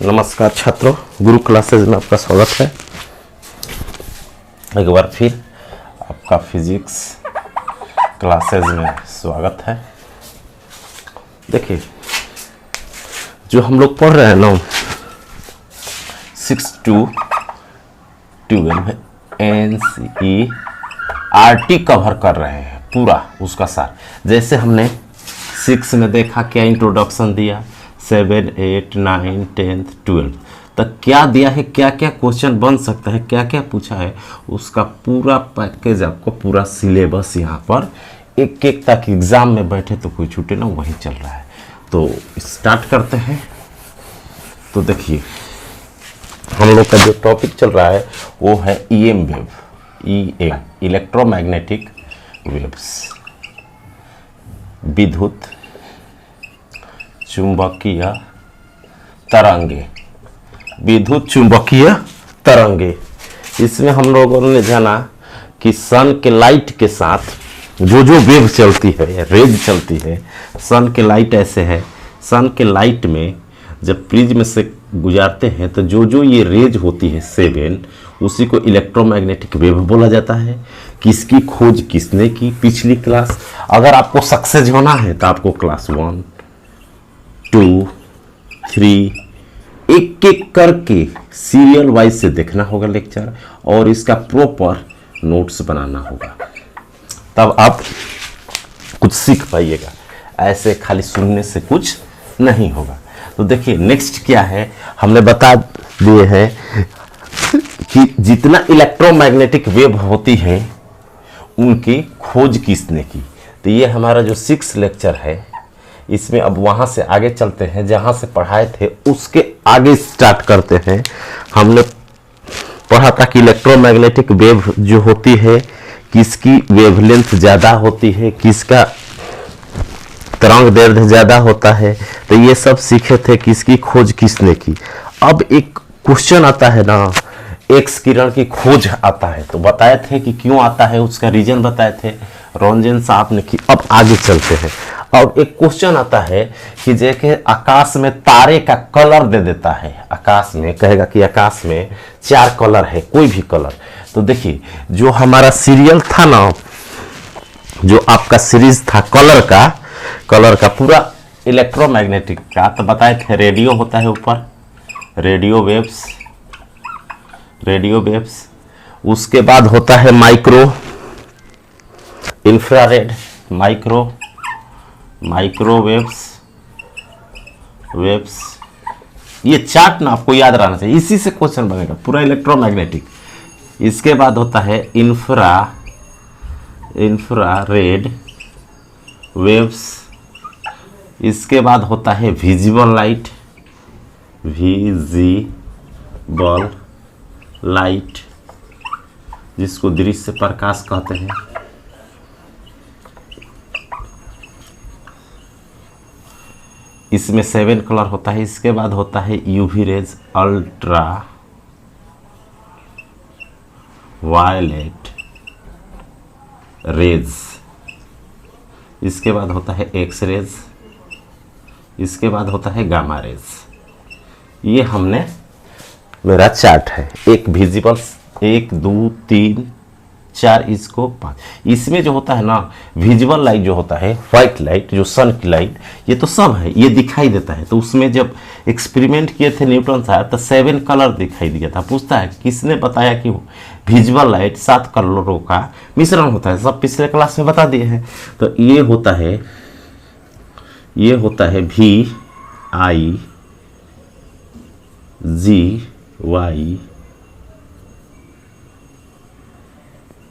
नमस्कार छात्रों, गुरु क्लासेज में आपका स्वागत है। एक बार फिर आपका फिजिक्स क्लासेज में स्वागत है। देखिए, जो हम लोग पढ़ रहे हैं ना 6 to 12 NCERT कवर कर रहे हैं पूरा उसका सार। जैसे हमने 6 में देखा क्या इंट्रोडक्शन दिया, 7, 8, 9, 10, 12 तक क्या दिया है, क्या क्या क्वेश्चन बन सकता है, क्या क्या पूछा है, उसका पूरा पैकेज आपको पूरा सिलेबस यहाँ पर एक एक तक एग्जाम में बैठे तो कोई छूटे ना, वही चल रहा है। तो स्टार्ट करते हैं। तो देखिए, हम लोग का जो टॉपिक चल रहा है वो है EM wave, EM electromagnetic waves, विद्युत चुंबकीय तरंगे, विद्युत चुंबकीय तरंगे। इसमें हम लोगों ने जाना कि सन के लाइट के साथ जो जो वेव चलती है, रेज चलती है, सन के लाइट ऐसे है, सन के लाइट में जब प्रिज्म से गुजारते हैं तो जो जो ये रेज होती है 7, उसी को इलेक्ट्रोमैग्नेटिक वेव बोला जाता है। किसकी खोज किसने की? पिछली क्लास। अगर आपको सक्सेस होना है तो आपको क्लास 1, 2, 3 एक एक करके सीरियल वाइज से देखना होगा लेक्चर, और इसका प्रॉपर नोट्स बनाना होगा, तब आप कुछ सीख पाइएगा। ऐसे खाली सुनने से कुछ नहीं होगा। तो देखिए नेक्स्ट क्या है, हमने बता दिए हैं कि जितना इलेक्ट्रोमैग्नेटिक वेव होती है उनकी खोज किसने की। तो ये हमारा जो 6 लेक्चर है, इसमें अब वहाँ से आगे चलते हैं, जहाँ से पढ़ाए थे उसके आगे स्टार्ट करते हैं। हमने पढ़ा था कि इलेक्ट्रोमैग्नेटिक वेव जो होती है, किसकी वेवलेंथ ज़्यादा होती है, किसका तरंग दैर्ध्य ज़्यादा होता है। तो ये सब सीखे थे, किसकी खोज किसने की। अब एक क्वेश्चन आता है ना, एक्स किरण की खोज आता है, तो बताए थे कि क्यों आता है, उसका रीजन बताए थे, रोंजन साहब ने की। अब आगे चलते हैं। और एक क्वेश्चन आता है कि जैसे आकाश में तारे का कलर दे देता है, आकाश में कहेगा कि आकाश में 4 कलर है, कोई भी कलर। तो देखिए, जो हमारा सीरियल था ना, जो आपका सीरीज था कलर का पूरा इलेक्ट्रोमैग्नेटिक का, तो बताए थे रेडियो होता है ऊपर, रेडियो वेव्स, उसके बाद होता है माइक्रो, इंफ्रारेड, माइक्रोवेव्स, ये चार्ट ना आपको याद रहना चाहिए, इसी से क्वेश्चन बनेगा पूरा इलेक्ट्रोमैग्नेटिक। इसके बाद होता है इंफ्रारेड वेव्स, इसके बाद होता है विजिबल लाइट, जिसको दृश्य प्रकाश कहते हैं। इसमें 7 कलर होता है। इसके बाद होता है UV rays, ultra violet rays, इसके बाद होता है एक्स रेज, इसके बाद होता है गामा रेज। ये हमने मेरा चार्ट है, एक विजिबल, 1, 2, 3, 4, इसको 5। इसमें जो होता है ना विजिबल लाइट जो होता है, व्हाइट लाइट, जो सन की लाइट, ये तो सब है, ये दिखाई देता है। तो उसमें जब एक्सपेरिमेंट किए थे न्यूटन साहब, तो 7 कलर दिखाई दिया था। पूछता है किसने बताया कि विजिबल लाइट 7 कलरों का मिश्रण होता है, सब पिछले क्लास में बता दिए हैं। तो ये होता है VIGY,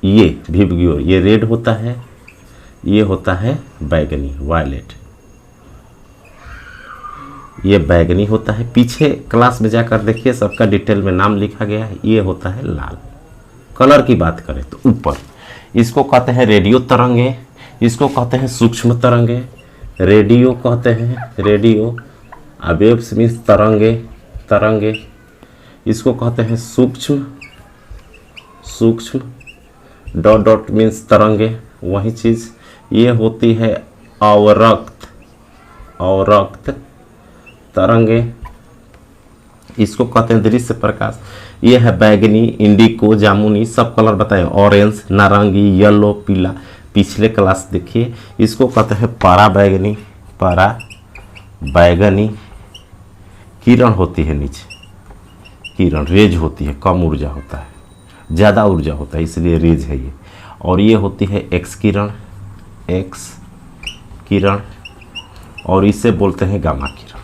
ये विबग्योर, ये रेड होता है, ये होता है बैगनी, वायलेट, ये बैगनी होता है। पीछे क्लास में जाकर देखिए, सबका डिटेल में नाम लिखा गया है। ये होता है लाल। कलर की बात करें तो ऊपर इसको कहते हैं रेडियो तरंगे, इसको कहते हैं सूक्ष्म तरंगे, रेडियो कहते हैं, रेडियो वेव्स मीन्स तरंगे, इसको कहते हैं सूक्ष्म, डॉट मीन्स तरंगे, वही चीज़। ये होती है अवरक्त तरंगे, इसको कहते हैं दृश्य प्रकाश। ये है बैगनी, इंडिको, जामुनी, सब कलर बताए, ऑरेंज, नारंगी, येलो, पीला। पिछले क्लास देखिए, इसको कहते हैं परा बैगनी। परा बैगनी किरण होती है नीचे, किरण रेज होती है, कम ऊर्जा होता है, ज़्यादा ऊर्जा होता है इसलिए रेज है ये। और ये होती है एक्स किरण, एक्स किरण, और इसे बोलते हैं गामा किरण,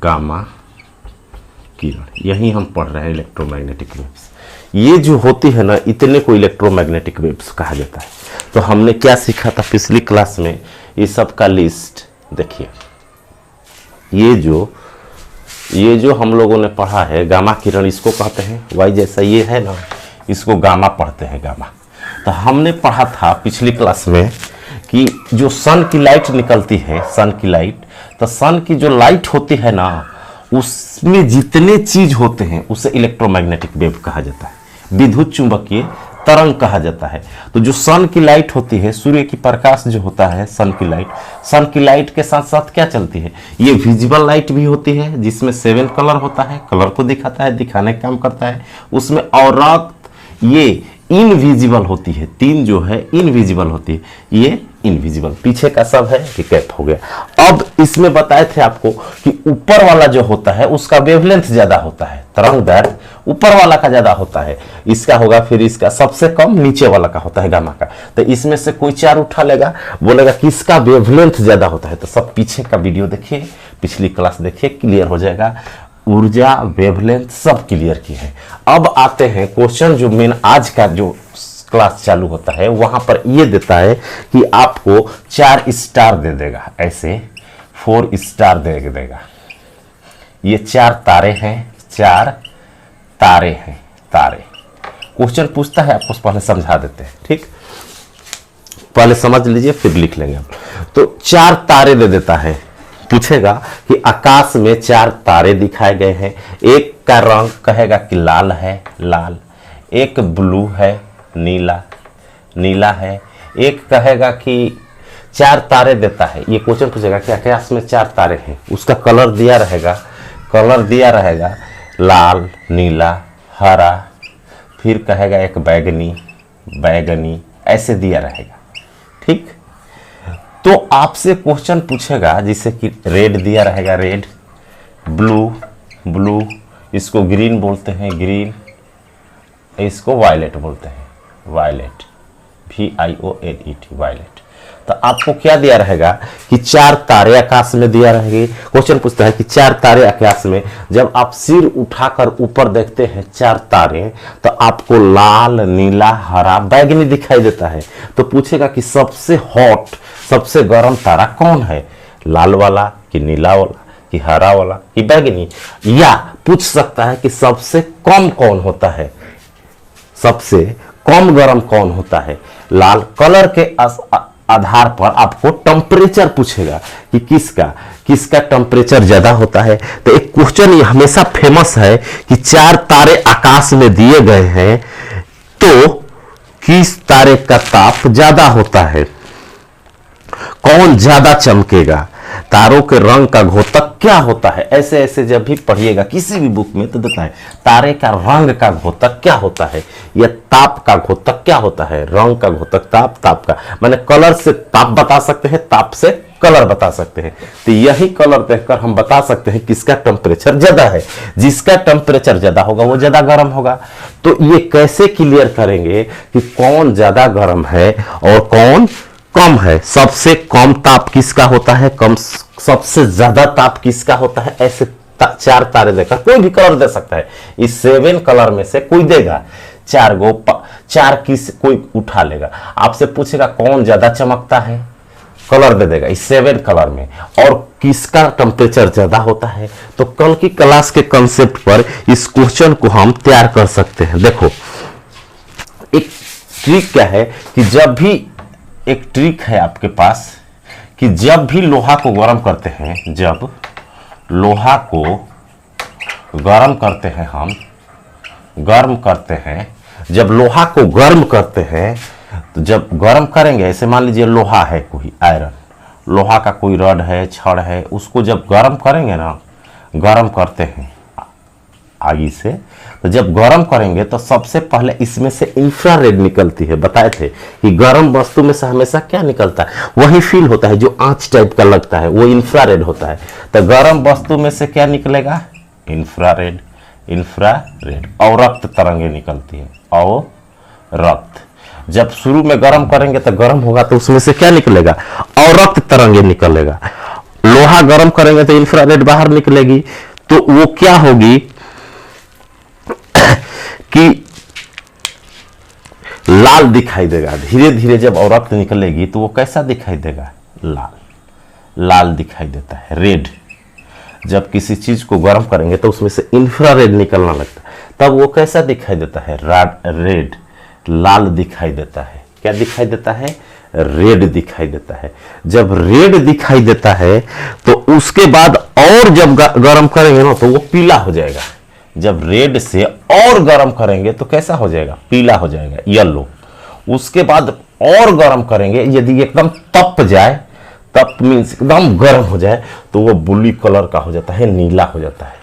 गामा किरण। यही हम पढ़ रहे हैं इलेक्ट्रोमैग्नेटिक वेव्स। ये जो होती है ना, इतने को इलेक्ट्रोमैग्नेटिक वेव्स कहा जाता है। तो हमने क्या सीखा था पिछली क्लास में, ये सब का लिस्ट देखिए। ये जो हम लोगों ने पढ़ा है गामा किरण, इसको कहते हैं वाई जैसा ये है ना, इसको गामा पढ़ते हैं, गामा। तो हमने पढ़ा था पिछली क्लास में कि जो सन की लाइट निकलती है, सन की लाइट, तो सन की जो लाइट होती है ना, उसमें जितने चीज होते हैं उसे इलेक्ट्रोमैग्नेटिक वेव कहा जाता है, विद्युत चुंबकीय तरंग कहा जाता है। तो जो सन की लाइट होती है, सूर्य की प्रकाश जो होता है, सन की लाइट के साथ साथ क्या चलती है, ये विजिबल लाइट भी होती है जिसमें 7 कलर होता है, कलर को दिखाता है, दिखाने का काम करता है उसमें। और ये इनविजिबल होती है, 3 जो है इनविजिबल होती है, ये इनविजिबल। पीछे का सब है रिकैप हो गया। अब इसमें बताए थे आपको कि ऊपर वाला जो होता है उसका वेवलेंथ ज्यादा होता है, तरंग दैर्घ्य ऊपर वाला का ज्यादा होता है, इसका होगा, फिर इसका सबसे कम नीचे वाला का होता है, गामा का। तो इसमें से कोई 4 उठा लेगा, बोलेगा कि इसका वेवलेंथ ज्यादा होता है। तो सब पीछे का वीडियो देखिए, पिछली क्लास देखिए, क्लियर हो जाएगा। ऊर्जा, वेवलेंथ सब क्लियर की है। अब आते हैं क्वेश्चन, जो मेन आज का जो क्लास चालू होता है वहां पर ये देता है कि आपको 4 स्टार दे देगा, ऐसे 4 स्टार दे देगा। ये 4 तारे हैं, 4 तारे हैं, तारे। क्वेश्चन पूछता है आपको, पहले समझा देते हैं, ठीक, पहले समझ लीजिए फिर लिख लेंगे हम। तो 4 तारे दे देता है, पूछेगा कि आकाश में 4 तारे दिखाए गए हैं। एक का रंग कहेगा कि लाल है, लाल। एक ब्लू है, नीला, नीला है। एक कहेगा कि 4 तारे देता है, ये क्वेश्चन पूछेगा कि आकाश में 4 तारे हैं, उसका कलर दिया रहेगा, कलर दिया रहेगा लाल, नीला, हरा। फिर कहेगा एक बैगनी, बैगनी, ऐसे दिया रहेगा, ठीक। तो आपसे क्वेश्चन पूछेगा जिसे कि रेड दिया रहेगा, रेड, ब्लू, ब्लू, इसको ग्रीन बोलते हैं, ग्रीन, इसको वायलेट बोलते हैं, वायलेट, VIOLET, वायलेट। तो आपको क्या दिया रहेगा कि 4 तारे आकाश में दिया रहेंगे। क्वेश्चन पूछता है कि 4 तारे आकाश में, जब आप सिर उठाकर ऊपर देखते हैं 4 तारे, तो आपको लाल, नीला, हरा, बैगनी दिखाई देता है। तो पूछेगा कि सबसे हॉट, सबसे गर्म तारा कौन है, लाल वाला कि नीला वाला कि हरा वाला कि बैगनी। या पूछ सकता है कि सबसे कम कौन होता है, सबसे कम गर्म कौन होता है। लाल कलर के आधार पर आपको टेम्परेचर पूछेगा कि किसका टेम्परेचर ज्यादा होता है। तो एक क्वेश्चन ये हमेशा फेमस है कि 4 तारे आकाश में दिए गए हैं, तो किस तारे का ताप ज्यादा होता है, कौन ज्यादा चमकेगा, तारों के रंग का घोतक क्या होता है। ऐसे ऐसे जब भी पढ़िएगा किसी भी बुक में तो देता है तारे का रंग का घोतक क्या होता है, या ताप का घोतक क्या होता है, रंग का घोतक, ताप का माने कलर से ताप बता सकते हैं, ताप से कलर बता सकते हैं। तो यही कलर देखकर हम बता सकते हैं किसका टेम्परेचर ज्यादा है। जिसका टेम्परेचर ज्यादा होगा वो ज्यादा गर्म होगा। तो ये कैसे क्लियर करेंगे कि कौन ज्यादा गर्म है और कौन कम है, सबसे कम ताप किसका होता है, कम, सबसे ज्यादा ताप किसका होता है। ऐसे 4 तारे देकर कोई भी कलर दे सकता है। इस 7 कलर में से कोई देगा, 4 किस कोई उठा लेगा। आपसे पूछेगा कौन ज्यादा चमकता है, कलर दे देगा इस 7 कलर में, और किसका टेम्परेचर ज्यादा होता है। तो कल की क्लास के कंसेप्ट पर इस क्वेश्चन को हम तैयार कर सकते हैं। देखो एक ट्रिक क्या है कि जब भी, एक ट्रिक है आपके पास कि जब भी लोहा को गर्म करते हैं, जब लोहा को गर्म करते हैं, हम गर्म करते हैं, जब लोहा को गर्म करते हैं, तो जब गर्म करेंगे, ऐसे मान लीजिए लोहा है, कोई आयरन, लोहा का कोई रड है, छड़ है, उसको जब गर्म करेंगे ना, गर्म करते हैं आगी से। तो जब गर्म करेंगे तो सबसे पहले इसमें से इंफ्रारेड निकलती है। बताए थे कि गर्म वस्तु में से हमेशा क्या निकलता है, वही फील होता है जो आंच टाइप का लगता है, वो इंफ्रारेड होता है। तो गर्म वस्तु में से क्या निकलेगा, इंफ्रारेड। इंफ्रारेड अवरक्त तरंगें निकलती है, अवरक्त। जब शुरू में गर्म करेंगे तो गर्म होगा तो उसमें से क्या निकलेगा, अवरक्त तरंगें निकलेगा। लोहा गर्म करेंगे तो इंफ्रारेड बाहर निकलेगी, तो वो क्या होगी कि लाल दिखाई देगा। धीरे धीरे जब अवरक्त निकलेगी तो वो कैसा दिखाई देगा, लाल। लाल दिखाई देता है, रेड। जब किसी चीज को गर्म करेंगे तो उसमें से इंफ्रारेड निकलना लगता है, तब वो कैसा दिखाई देता है, रेड, लाल दिखाई देता है। क्या दिखाई देता है, रेड दिखाई देता है। जब रेड दिखाई देता है तो उसके बाद और जब गर्म करेंगे ना तो वो पीला हो जाएगा। जब रेड से और गर्म करेंगे तो कैसा हो जाएगा, पीला हो जाएगा, येलो। उसके बाद और गर्म करेंगे, यदि एकदम तप जाए, तप मीन्स एकदम गर्म हो जाए, तो वो ब्लू कलर का हो जाता है, नीला हो जाता है,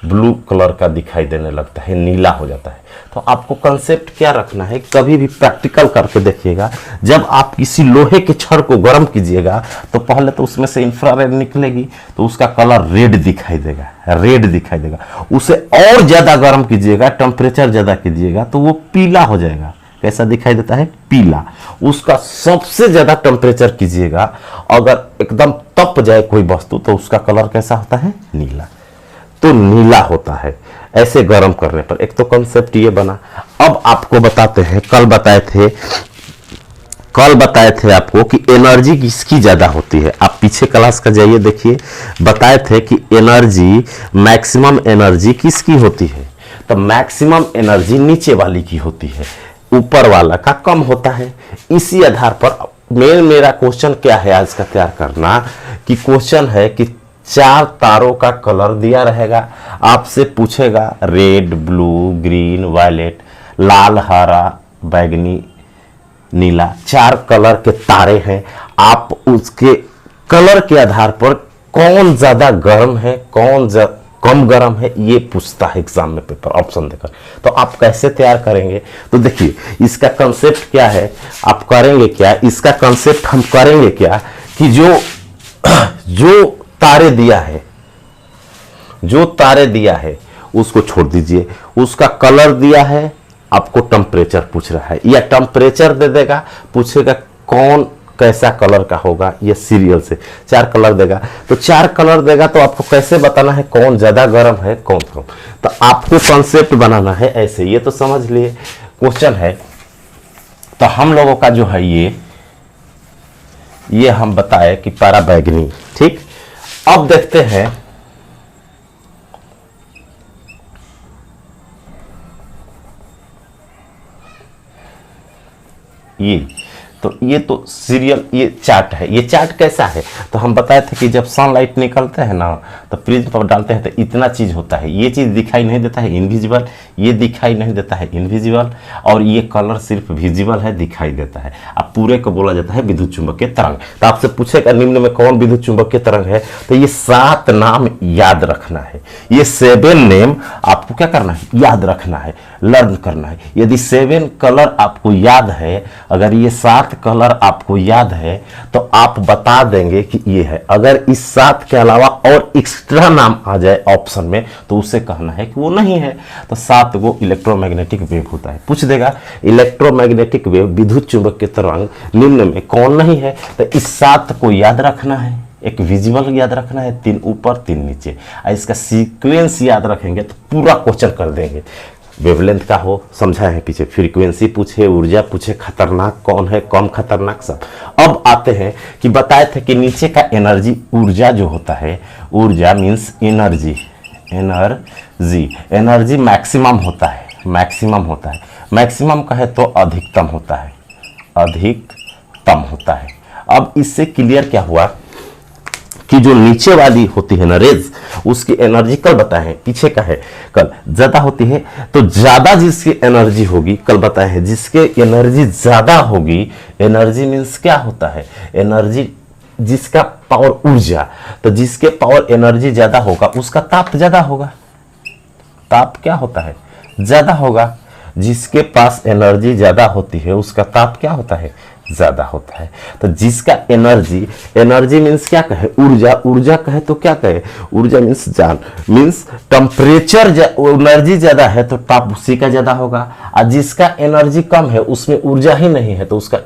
ब्लू कलर का दिखाई देने लगता है, नीला हो जाता है। तो आपको कंसेप्ट क्या रखना है, कभी भी प्रैक्टिकल करके देखिएगा। जब आप किसी लोहे के छड़ को गर्म कीजिएगा तो पहले तो उसमें से इंफ्रारेड निकलेगी, तो उसका कलर रेड दिखाई देगा, रेड दिखाई देगा। उसे और ज्यादा गर्म कीजिएगा, टेम्परेचर ज्यादा कीजिएगा तो वो पीला हो जाएगा। कैसा दिखाई देता है, पीला। उसका सबसे ज्यादा टेम्परेचर कीजिएगा, अगर एकदम तप जाए कोई वस्तु तो उसका कलर कैसा होता है, नीला। तो नीला होता है ऐसे गर्म करने पर। एक तो कंसेप्ट ये बना। अब आपको बताते हैं, कल बताए थे आपको कि एनर्जी किसकी ज्यादा होती है। आप पीछे क्लास का जाइए देखिए, बताए थे कि एनर्जी, मैक्सिमम एनर्जी किसकी होती है। तो मैक्सिमम एनर्जी नीचे वाली की होती है, ऊपर वाला का कम होता है। इसी आधार पर मेरा क्वेश्चन क्या है आज का तैयार करना, कि क्वेश्चन है कि 4 तारों का कलर दिया रहेगा, आपसे पूछेगा रेड, ब्लू, ग्रीन, वायलेट, लाल, हरा, बैगनी, नीला। 4 कलर के तारे हैं। आप उसके कलर के आधार पर कौन ज्यादा गर्म है, कौन कम गर्म है, ये पूछता है एग्जाम में पेपर ऑप्शन देकर। तो आप कैसे तैयार करेंगे, तो देखिए इसका कंसेप्ट क्या है, आप करेंगे क्या, इसका कंसेप्ट हम करेंगे क्या कि जो तारे दिया है उसको छोड़ दीजिए। उसका कलर दिया है, आपको टेम्परेचर पूछ रहा है, या टेम्परेचर दे देगा, पूछेगा कौन कैसा कलर का होगा, ये सीरियल से 4 कलर देगा। तो 4 कलर देगा तो आपको कैसे बताना है कौन ज्यादा गर्म है, कौन कम। तो आपको कंसेप्ट बनाना है ऐसे। ये तो समझ लिए क्वेश्चन है। तो हम लोगों का जो है ये हम बताए कि पारा बैगनी, ठीक। अब देखते हैं ये तो सीरियल, ये चार्ट है। ये चार्ट कैसा है, तो हम बताए थे कि जब सनलाइट निकलता है ना तो प्रिज्म पर डालते हैं तो इतना चीज होता है, ये चीज दिखाई नहीं देता है, इनविजिबल, ये दिखाई नहीं देता है, इनविजिबल, और ये कलर सिर्फ विजिबल है, दिखाई देता है। अब पूरे को बोला जाता है विद्युत चुंबकीय तरंग। तो आपसे पूछेगा निम्न में कौन विद्युत चुंबकीय तरंग है, तो ये 7 नाम याद रखना है। ये 7 नेम आपको क्या करना है, याद रखना है, लर्न करना है। यदि 7 कलर आपको याद है, अगर ये 7 कलर आपको याद है तो आप बता देंगे कि ये है। अगर इस 7 के अलावा और एक्स्ट्रा नाम आ जाए ऑप्शन में तो उसे कहना है कि वो नहीं है। तो 7 गो इलेक्ट्रोमैग्नेटिक वेव होता है। पूछ देगा इलेक्ट्रोमैग्नेटिक वेव, विद्युत चुंबकीय तरंग निम्न में कौन नहीं है, तो इस 7 को याद रखना है। एक विजिबल याद रखना है, 3 ऊपर 3 नीचे, और इसका सीक्वेंस याद रखेंगे तो पूरा क्वेश्चन कर देंगे। वेवलेंथ का हो, समझाए हैं पीछे, फ्रीक्वेंसी पूछे, ऊर्जा पूछे, खतरनाक कौन है, कम खतरनाक, सब। अब आते हैं कि बताए थे कि नीचे का एनर्जी, ऊर्जा जो होता है, ऊर्जा मीन्स एनर्जी, एनर्जी मैक्सिमम होता है, मैक्सिमम कहे तो अधिकतम होता है, अधिकतम होता है। अब इससे क्लियर क्या हुआ कि जो नीचे वाली होती है ना रेज, उसकी एनर्जी कल बताए हैं, पीछे का है कल ज्यादा होती है। तो ज्यादा जिसकी एनर्जी होगी, कल बताए हैं, जिसके एनर्जी ज्यादा होगी, एनर्जी मीन्स क्या होता है, एनर्जी जिसका पावर, ऊर्जा, तो जिसके पावर एनर्जी ज्यादा होगा उसका ताप ज्यादा होगा। ताप क्या होता है, ज्यादा होगा। जिसके पास एनर्जी ज्यादा होती है उसका ताप क्या होता है, ज्यादा होता है। तो जिसका एनर्जी, एनर्जी मीन्स क्या कहे, ऊर्जा, ऊर्जा कहे तो क्या कहे, ऊर्जा मीन्स जान, मीन्स टेम्परेचर, एनर्जी ज्यादा है तो ताप उसी का ज्यादा होगा। और जिसका एनर्जी कम है उसमें ऊर्जा ही नहीं है तो उसका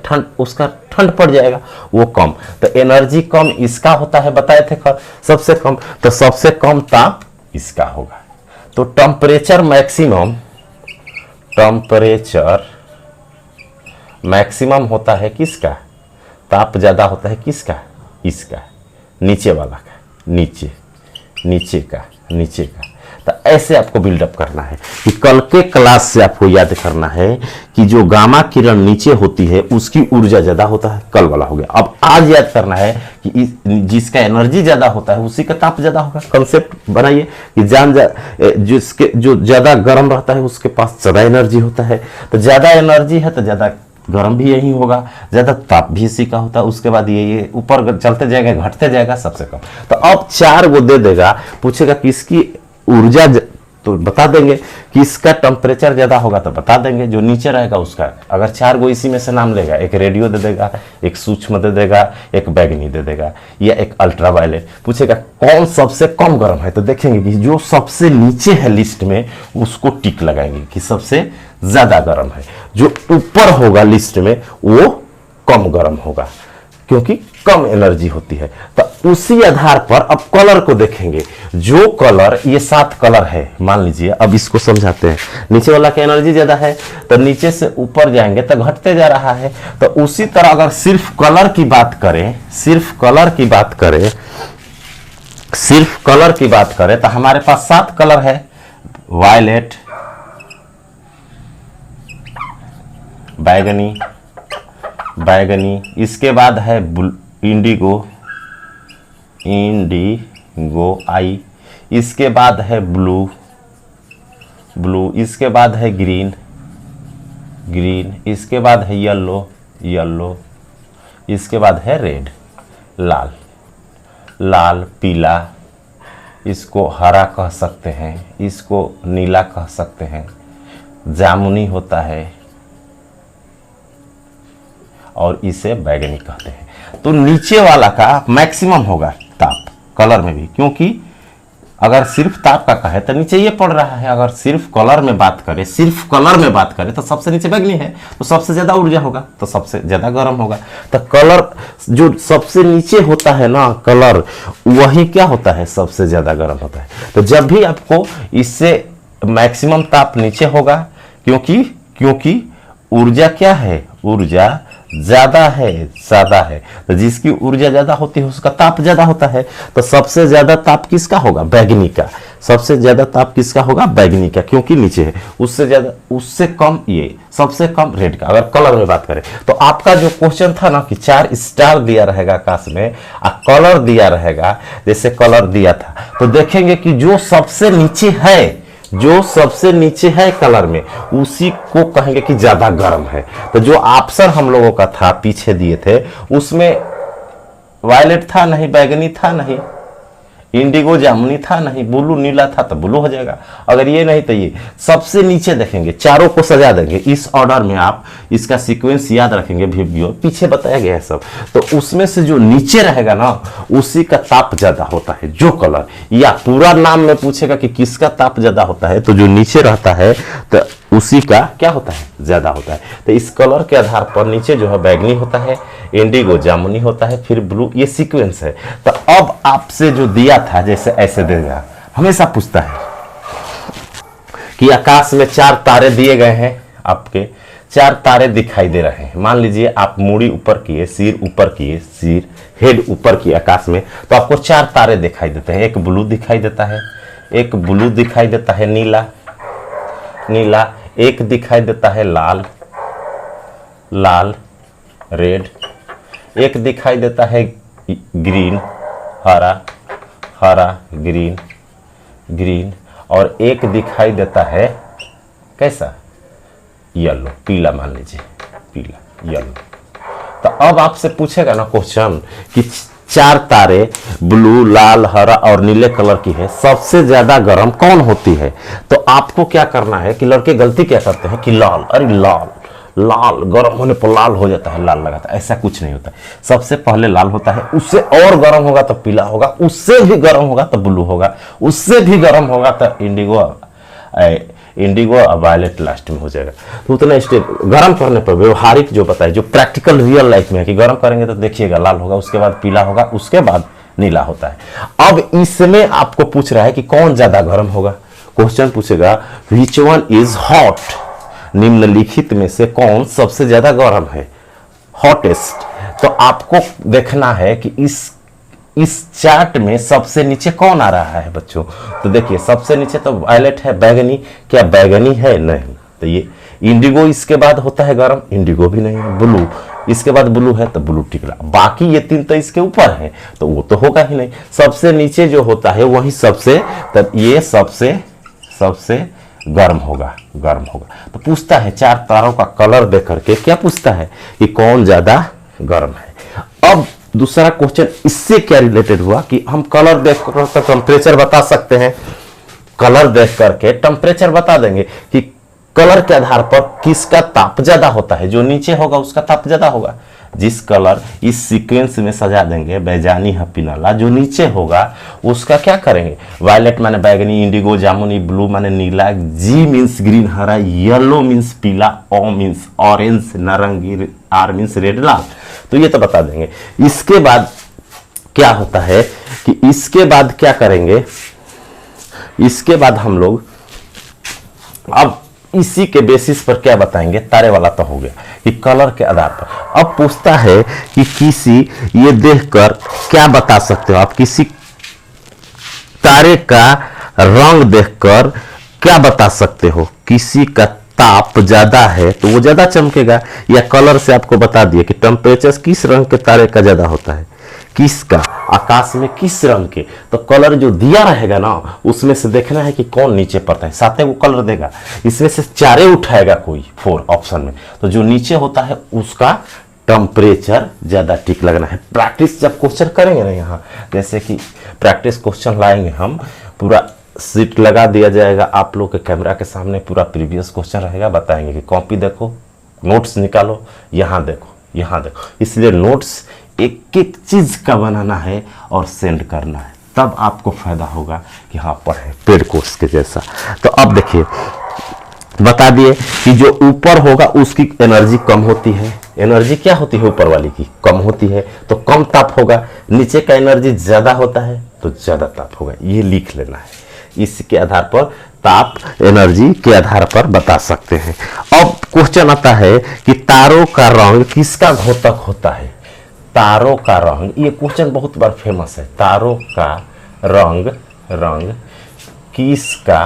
ठंड पड़ जाएगा, वो कम। तो एनर्जी कम इसका होता है, बताए थे सबसे कम, तो सबसे कम ताप इसका होगा। तो टेम्परेचर मैक्सिमम होता है किसका, ताप ज्यादा होता है किसका, इसका, नीचे वाला का, नीचे का। तो ऐसे आपको बिल्डअप करना है कि कल के क्लास से आपको याद करना है कि जो गामा किरण नीचे होती है उसकी ऊर्जा ज्यादा होता है, कल वाला हो गया। अब आज याद करना है कि जिसका एनर्जी ज्यादा होता है उसी का ताप ज्यादा होगा। कंसेप्ट बनाइए कि जिसके जो ज्यादा गर्म रहता है उसके पास ज्यादा एनर्जी होता है, तो ज्यादा एनर्जी है तो ज्यादा गर्म भी यही होगा, ज्यादा ताप भी इसी का होता है। उसके बाद ये ऊपर चलते जाएगा, घटते जाएगा सबसे कम। तो अब 4 वो दे देगा, पूछेगा किसकी ऊर्जा, तो बता देंगे कि इसका टेम्परेचर ज्यादा होगा तो बता देंगे, जो नीचे रहेगा उसका। अगर 4 गो इसी में से नाम लेगा, एक रेडियो दे देगा, एक सूक्ष्म दे देगा, एक बैगनी दे देगा, या एक अल्ट्रावायलेट। पूछेगा कौन सबसे कम गर्म है, तो देखेंगे कि जो सबसे नीचे है लिस्ट में उसको टिक लगाएंगे कि सबसे ज्यादा गर्म है। जो ऊपर होगा लिस्ट में वो कम गर्म होगा क्योंकि कम एनर्जी होती है। तो उसी आधार पर अब कलर को देखेंगे। जो कलर, ये 7 कलर है मान लीजिए, अब इसको समझाते हैं। नीचे वाला की एनर्जी ज्यादा है तो नीचे से ऊपर जाएंगे तो घटते जा रहा है। तो उसी तरह अगर सिर्फ कलर की बात करें तो हमारे पास 7 कलर है। वायलेट, बैगनी, इसके बाद है इंडिगो आई, इसके बाद है ब्लू, इसके बाद है ग्रीन, इसके बाद है येलो, इसके बाद है रेड, लाल, पीला, इसको हरा कह सकते हैं, इसको नीला कह सकते हैं, जामुनी होता है और इसे बैगनी कहते हैं। तो नीचे वाला का मैक्सिमम होगा ताप कलर में भी, क्योंकि अगर सिर्फ ताप का कहे तो नीचे ये पड़ रहा है। अगर सिर्फ कलर में बात करें तो सबसे नीचे बैगनी है तो सबसे ज्यादा ऊर्जा होगा, तो सबसे ज्यादा गर्म होगा। तो कलर जो सबसे नीचे होता है ना कलर, वही क्या होता है, सबसे ज्यादा गर्म होता है। तो जब भी आपको इससे मैक्सिमम ताप नीचे होगा, क्योंकि ऊर्जा क्या है, ऊर्जा ज्यादा है। तो जिसकी ऊर्जा ज्यादा होती है उसका ताप ज्यादा होता है। तो सबसे ज्यादा ताप किसका होगा, बैगनी का। सबसे ज्यादा ताप किसका होगा, बैगनी का, क्योंकि नीचे है। उससे कम ये, सबसे कम रेड का। अगर कलर में बात करें तो आपका जो क्वेश्चन था ना कि 4 स्टार दिया रहेगा आकाश में और कलर दिया रहेगा, जैसे कलर दिया था, तो देखेंगे कि जो सबसे नीचे है कलर में उसी को कहेंगे कि ज्यादा गर्म है। तो जो ऑप्शन हम लोगों का था पीछे दिए थे उसमें वायलेट था नहीं, बैगनी था नहीं, इंडिगो जामुनी था नहीं, ब्लू नीला था तो ब्लू हो जाएगा। अगर ये नहीं तो ये सबसे नीचे देखेंगे, चारों को सजा देंगे इस ऑर्डर में। आप इसका सीक्वेंस याद रखेंगे, वीडियो पीछे बताया गया है सब। तो उसमें से जो नीचे रहेगा ना उसी का ताप ज्यादा होता है। जो कलर, या पूरा नाम में पूछेगा कि किसका ताप ज्यादा होता है, तो जो नीचे रहता है तो उसी का क्या होता है, ज्यादा होता है। तो इस कलर के आधार पर नीचे जो है बैगनी होता है, इंडिगो जामुनी होता है, फिर ब्लू, ये सीक्वेंस है। तो अब आपसे जो दिया था जैसे ऐसे देगा, हमेशा पूछता है कि आकाश में 4 तारे दिए गए हैं, आपके 4 तारे दिखाई दे रहे हैं। मान लीजिए आप मूड़ी ऊपर किए, सिर ऊपर किए, हेड ऊपर किए आकाश में, तो आपको 4 तारे दिखाई देते हैं। एक ब्लू दिखाई देता है, एक ब्लू दिखाई देता है नीला, एक दिखाई देता है लाल रेड, एक दिखाई देता है ग्रीन हरा ग्रीन, और एक दिखाई देता है कैसा, येलो, पीला, मान लीजिए पीला येलो। तो अब आपसे पूछेगा ना क्वेश्चन कि 4 तारे ब्लू, लाल, हरा और नीले कलर की है, सबसे ज्यादा गर्म कौन होती है? तो आपको क्या करना है कि लड़के गलती क्या करते हैं कि लाल, अरे लाल लाल गर्म होने पर लाल हो जाता है, लाल लगाता है, ऐसा कुछ नहीं होता है। सबसे पहले लाल होता है, उससे और गर्म होगा तो पीला होगा, उससे भी गर्म होगा तो ब्लू होगा, उससे भी गर्म होगा तो इंडिगो और वायलेट लास्ट में हो जाएगा। तो उतना स्टेप गर्म करने पर व्यवहारिक जो बताए, जो प्रैक्टिकल रियल लाइफ में है कि गर्म करेंगे तो देखिएगा लाल होगा, उसके बाद पीला होगा, उसके बाद नीला होता है। अब इसमें आपको पूछ रहा है कि कौन ज्यादा गर्म होगा। क्वेश्चन पूछेगा विच वन इज हॉट, निम्नलिखित में से कौन सबसे ज्यादा गर्म है, हॉटेस्ट। तो आपको देखना है कि इस चार्ट में सबसे नीचे कौन आ रहा है बच्चों। तो देखिए सबसे नीचे तो वायलेट है, बैगनी, क्या बैगनी है? नहीं। तो ये इंडिगो इसके बाद होता है गर्म, इंडिगो भी नहीं है। ब्लू इसके बाद ब्लू है तो ब्लू टिकला, बाकी ये 3 तो इसके ऊपर है तो वो तो होगा ही नहीं। सबसे नीचे जो होता है वही सबसे, तब ये सबसे गर्म होगा, गर्म होगा। तो पूछता है 4 तारों का कलर देख करके क्या पूछता है कि कौन ज्यादा गर्म है। अब दूसरा क्वेश्चन इससे क्या रिलेटेड हुआ कि हम कलर देख कर टेम्परेचर बता सकते हैं, कलर देख करके टेम्परेचर बता देंगे कि कलर के आधार पर किसका ताप ज्यादा होता है, जो नीचे होगा उसका ताप ज्यादा होगा। जिस कलर इस सीक्वेंस में सजा देंगे, बैजानी है पिनाला, जो नीचे होगा उसका क्या करेंगे, वायलेट माने बैगनी, इंडिगो जामुनी, ब्लू माने नीला, जी मीन्स ग्रीन हरा, येलो मीन्स पीला, ओ मीन्स ऑरेंज नारंगी, आर मीन्स रेड लाल। तो ये तो बता देंगे। इसके बाद क्या होता है कि इसके बाद क्या करेंगे, इसके बाद हम लोग अब इसी के बेसिस पर क्या बताएंगे, तारे वाला तो हो गया कि कलर के आधार पर। अब पूछता है कि किसी, ये देखकर क्या बता सकते हो आप, किसी तारे का रंग देखकर क्या बता सकते हो, किसी का ताप ज्यादा है तो वो ज्यादा चमकेगा, या कलर से आपको बता दिए कि टेम्परेचर किस रंग के तारे का ज्यादा होता है, किसका, आकाश में किस रंग के। तो कलर जो दिया रहेगा ना उसमें से देखना है कि कौन नीचे पड़ता है, 7 वो कलर देगा, इसमें से 4 उठाएगा कोई 4 ऑप्शन में, तो जो नीचे होता है उसका टेम्परेचर ज्यादा टिक लगना है। प्रैक्टिस जब क्वेश्चन करेंगे ना, यहाँ जैसे कि प्रैक्टिस क्वेश्चन लाएंगे हम, पूरा सीट लगा दिया जाएगा आप लोग के कैमरा के सामने, पूरा प्रीवियस क्वेश्चन रहेगा, बताएंगे कि कॉपी देखो, नोट्स निकालो, यहाँ देखो, यहाँ देखो। इसलिए नोट्स एक एक चीज का बनाना है और सेंड करना है, तब आपको फायदा होगा कि हाँ पढ़े पेड कोर्स के जैसा। तो अब देखिए बता दिए कि जो ऊपर होगा उसकी एनर्जी कम होती है, एनर्जी क्या होती है ऊपर वाली की कम होती है तो कम ताप होगा, नीचे का एनर्जी ज्यादा होता है तो ज्यादा ताप होगा, ये लिख लेना है। इसके आधार पर ताप एनर्जी के आधार पर बता सकते हैं। अब क्वेश्चन आता है कि तारों का रंग किसका घोतक होता है, तारों का रंग, ये क्वेश्चन बहुत बार फेमस है, तारों का रंग किसका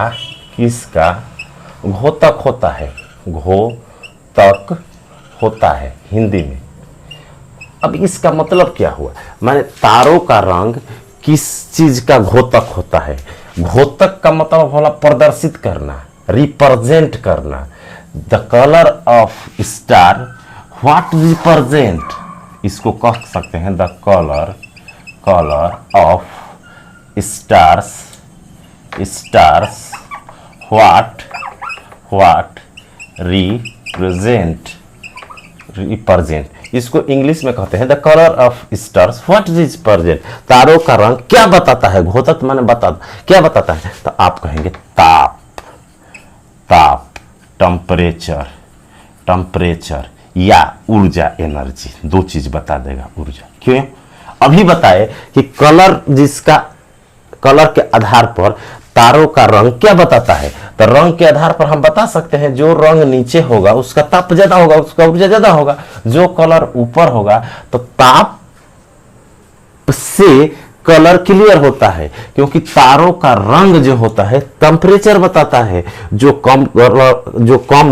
घोतक होता है, घोतक होता है हिंदी में। अब इसका मतलब क्या हुआ, माने तारों का रंग किस चीज का घोतक होता है। घोतक का मतलब होला प्रदर्शित करना, रिप्रेजेंट करना। The colour of star what represent, इसको कह सकते हैं the colour of stars what represent, इसको इंग्लिश में कहते हैं the colour of stars what represent, तारों का रंग क्या बताता है, घोतक माने बता, क्या बताता है, तो आप कहेंगे ताप, टेम्परेचर या ऊर्जा, एनर्जी, 2 चीज बता देगा ऊर्जा। क्यों, अभी बताए कि कलर, जिसका कलर के आधार पर तारों का रंग क्या बताता है, तो रंग के आधार पर हम बता सकते हैं जो रंग नीचे होगा उसका ताप ज्यादा होगा, उसका ऊर्जा ज्यादा होगा, जो कलर ऊपर होगा तो ताप से कलर क्लियर होता है, क्योंकि तारों का रंग जो होता है टेम्परेचर बताता है, जो कम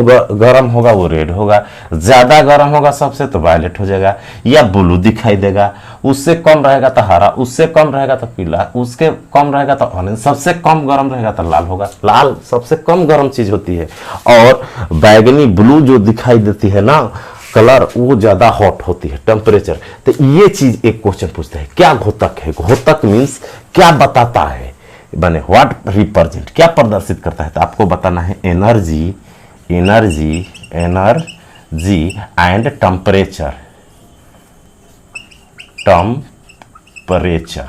गर्म होगा वो रेड होगा, ज्यादा गर्म होगा सबसे तो वायलेट हो जाएगा या ब्लू दिखाई देगा, उससे कम रहेगा तो हरा, उससे कम रहेगा तो पीला, उसके कम रहेगा तो ऑरेंज, सबसे कम गर्म रहेगा तो लाल होगा, लाल सबसे कम गर्म चीज होती है। और बैगनी ब्लू जो दिखाई देती है ना, कलर वो ज्यादा हॉट होती है, टेम्परेचर। तो ये चीज एक क्वेश्चन पूछता है, क्या घोतक है? घोतक मीन्स क्या बताता है, बने व्हाट रिप्रेजेंट, क्या प्रदर्शित करता है? तो आपको बताना है energy, energy, energy and temperature, temperature,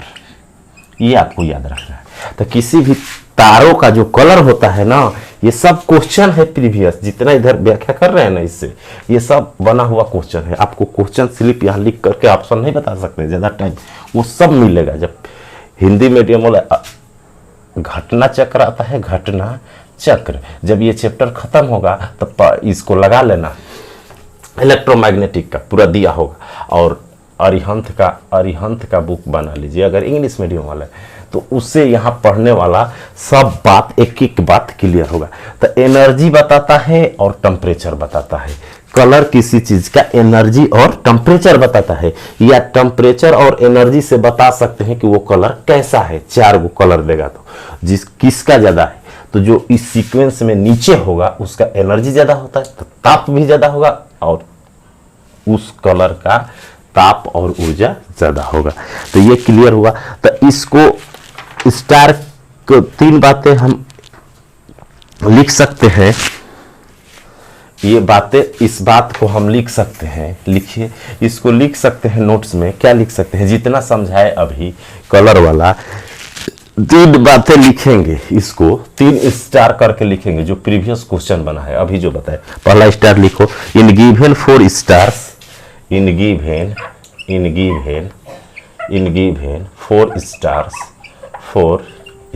ये आपको याद रखना है। तो किसी भी तारों का जो कलर होता है ना, ये सब क्वेश्चन है प्रीवियस, जितना इधर व्याख्या कर रहे हैं ना, इससे ये सब बना हुआ क्वेश्चन है। आपको क्वेश्चन स्लिप यहाँ लिख करके ऑप्शन नहीं बता सकते ज्यादा टाइम, वो सब मिलेगा। जब हिंदी मीडियम वाला घटना चक्र आता है, घटना चक्र, जब ये चैप्टर खत्म होगा तब इसको लगा लेना, इलेक्ट्रोमैग्नेटिक का पूरा दिया होगा। और अरिहंत का बुक बना लीजिए अगर इंग्लिश मीडियम वाला है, तो उससे यहाँ पढ़ने वाला सब बात एक एक बात क्लियर होगा। तो एनर्जी बताता है और टेम्परेचर बताता है। कलर किसी चीज का एनर्जी और टेम्परेचर बताता है, या टेम्परेचर और एनर्जी से बता सकते हैं कि वो कलर कैसा है। 4 गो कलर देगा तो किसका ज्यादा है, तो जो इस सीक्वेंस में नीचे होगा उसका एनर्जी ज्यादा होता है, तो ताप भी ज्यादा होगा, और उस कलर का ताप और ऊर्जा ज्यादा होगा। तो ये क्लियर हुआ। तो इसको स्टार को 3 बातें हम लिख सकते हैं, ये बातें, इस बात को हम लिख सकते हैं, लिखिए इसको लिख सकते हैं नोट्स में। क्या लिख सकते हैं? जितना समझाए अभी कलर वाला 3 बातें लिखेंगे, इसको 3 स्टार करके लिखेंगे, जो प्रीवियस क्वेश्चन बना है अभी जो बताए। पहला स्टार लिखो, in given 4 stars, in given 4 stars, 4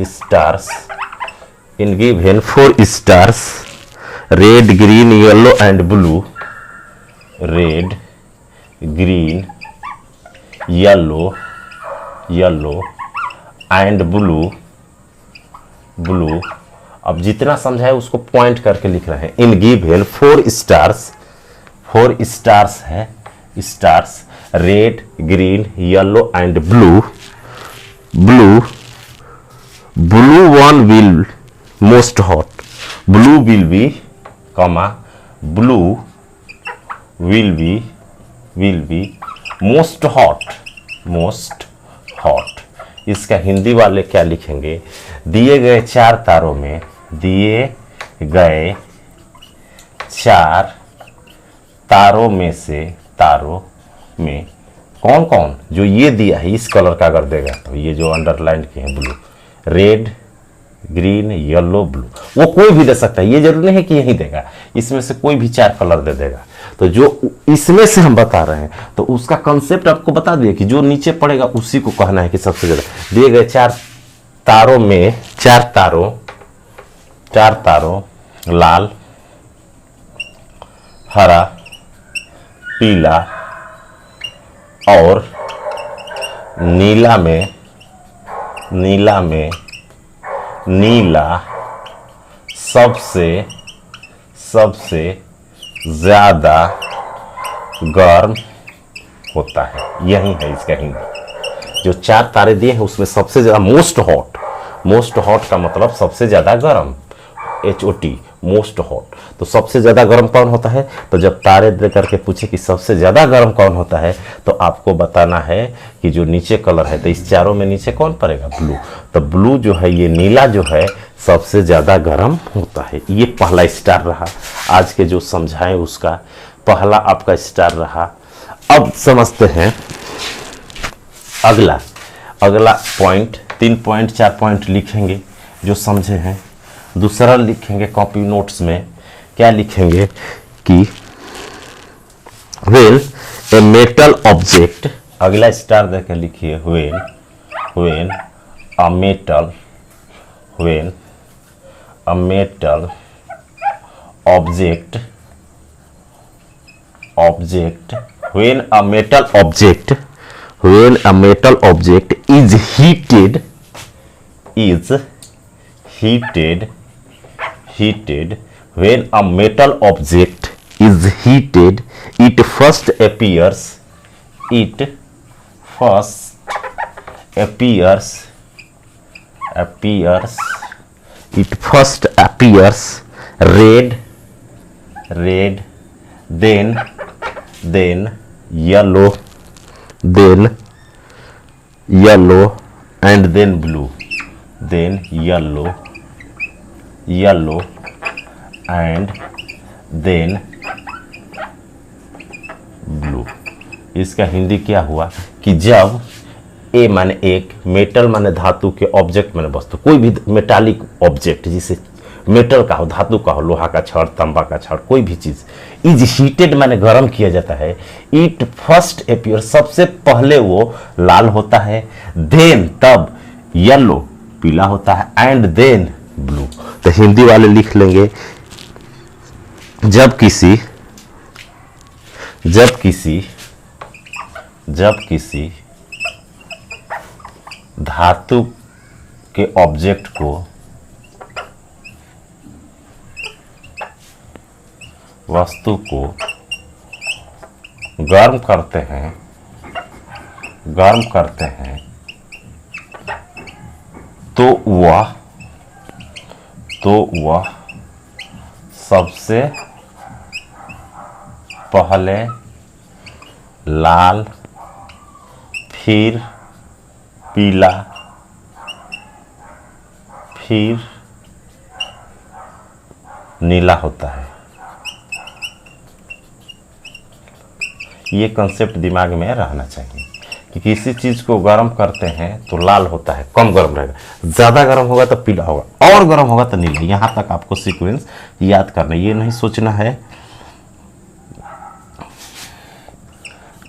stars, in given 4 stars, red, green, yellow and blue, red, green, yellow and blue. अब जितना समझाए उसको पॉइंट करके लिख रहे हैं। इन गिवन 4 स्टार्स है, stars, red, green, yellow and blue one will most hot, blue will be most hot। इसका हिंदी वाले क्या लिखेंगे? दिए गए 4 तारों में, दिए गए 4 तारों में से, तारों में कौन कौन, जो ये दिया है इस कलर का अगर देगा तो ये जो अंडरलाइन किए हैं blue, red, green, yellow, blue, वो कोई भी दे सकता है, ये जरूरी नहीं है कि यही देगा, इसमें से कोई भी 4 कलर दे देगा। तो जो इसमें से हम बता रहे हैं तो उसका कंसेप्ट आपको बता दिए कि जो नीचे पड़ेगा उसी को कहना है कि सबसे ज्यादा। दिए गए 4 तारों में, 4 तारों लाल, हरा, पीला और नीला सबसे ज्यादा गर्म होता है। यही है इसका हिंदी। जो 4 तारे दिए हैं उसमें सबसे ज्यादा मोस्ट हॉट का मतलब सबसे ज्यादा गर्म, HOT, मोस्ट हॉट। तो सबसे ज्यादा गर्म कौन होता है? तो जब तारे दे करके पूछे कि सबसे ज्यादा गर्म कौन होता है, तो आपको बताना है कि जो नीचे कलर है, तो इस चारों में नीचे कौन पड़ेगा? ब्लू। तो ब्लू जो है, ये नीला जो है सबसे ज्यादा गर्म होता है। ये पहला स्टार रहा, आज के जो समझाएं उसका पहला आपका स्टार रहा। अब समझते हैं अगला पॉइंट। 3 पॉइंट 4 पॉइंट लिखेंगे जो समझे हैं। दूसरा लिखेंगे कॉपी नोट्स में, क्या लिखेंगे कि व्हेन ए मेटल ऑब्जेक्ट, अगला स्टार देकर लिखिए, when a metal object is heated, when a metal object is heated, it first appears red, then then yellow, then yellow and then blue, then yellow, yellow and then blue. इसका हिंदी क्या हुआ कि जब ए माने एक, metal माने धातु के, ऑब्जेक्ट माने वस्तु, कोई भी मेटालिक ऑब्जेक्ट जिसे मेटल का हो, धातु का हो, लोहा का छड़, तांबा का छड़, कोई भी चीज इज हीटेड माने गर्म किया जाता है, इट फर्स्ट अपीयर, सबसे पहले वो लाल होता है, देन तब येलो पीला होता है, एंड देन ब्लू। तो हिंदी वाले लिख लेंगे जब किसी धातु के ऑब्जेक्ट को वस्तु को गर्म करते हैं तो वह सबसे पहले लाल, फिर पीला, फिर नीला होता है। ये कंसेप्ट दिमाग में रहना चाहिए कि किसी चीज को गर्म करते हैं तो लाल होता है, कम गर्म रहेगा, ज्यादा गर्म होगा तो पीला होगा, और गर्म होगा तो नीला। यहां तक आपको सीक्वेंस याद करना, ये नहीं सोचना है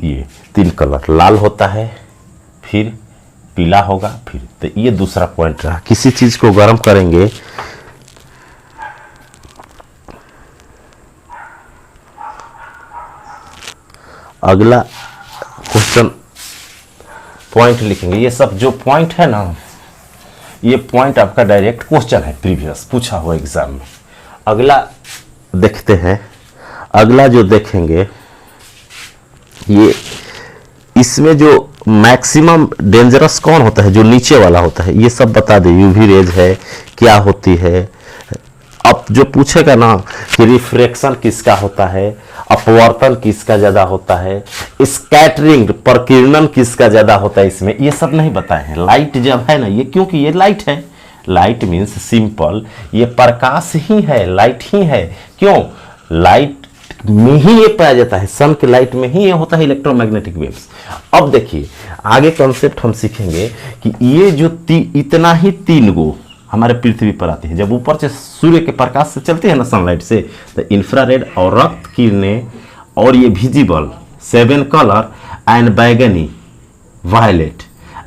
ये 3 कलर, लाल होता है, फिर पीला होगा, फिर, तो ये दूसरा पॉइंट रहा। किसी चीज को गर्म करेंगे अगला क्वेश्चन पॉइंट लिखेंगे। ये सब जो पॉइंट है ना, ये पॉइंट आपका डायरेक्ट क्वेश्चन है, प्रीवियस पूछा हुआ एग्जाम में। अगला देखते हैं, अगला जो देखेंगे ये, इसमें जो मैक्सिमम डेंजरस कौन होता है, जो नीचे वाला होता है, ये सब बता दे। यूवी रेज है, क्या होती है। अब जो पूछेगा ना कि रिफ्रैक्शन किसका होता है, अपवर्तन किसका ज्यादा होता है, स्कैटरिंग प्रकीर्णन किसका ज्यादा होता है, इसमें ये सब नहीं बताए हैं। लाइट जब है ना, ये क्योंकि ये लाइट है, लाइट मीन्स सिंपल, ये प्रकाश ही है, लाइट ही है। क्यों? लाइट में ही ये पाया जाता है, सन के लाइट में ही ये होता है इलेक्ट्रोमैग्नेटिक वेव्स। अब देखिए आगे कॉन्सेप्ट हम सीखेंगे कि ये जो इतना ही 3 गो हमारे पृथ्वी पर आते हैं, जब ऊपर से सूर्य के प्रकाश से चलते हैं ना, सनलाइट से, तो इंफ्रारेड और रक्त किरणें और ये विजिबल 7 कलर एंड बैगनी, violet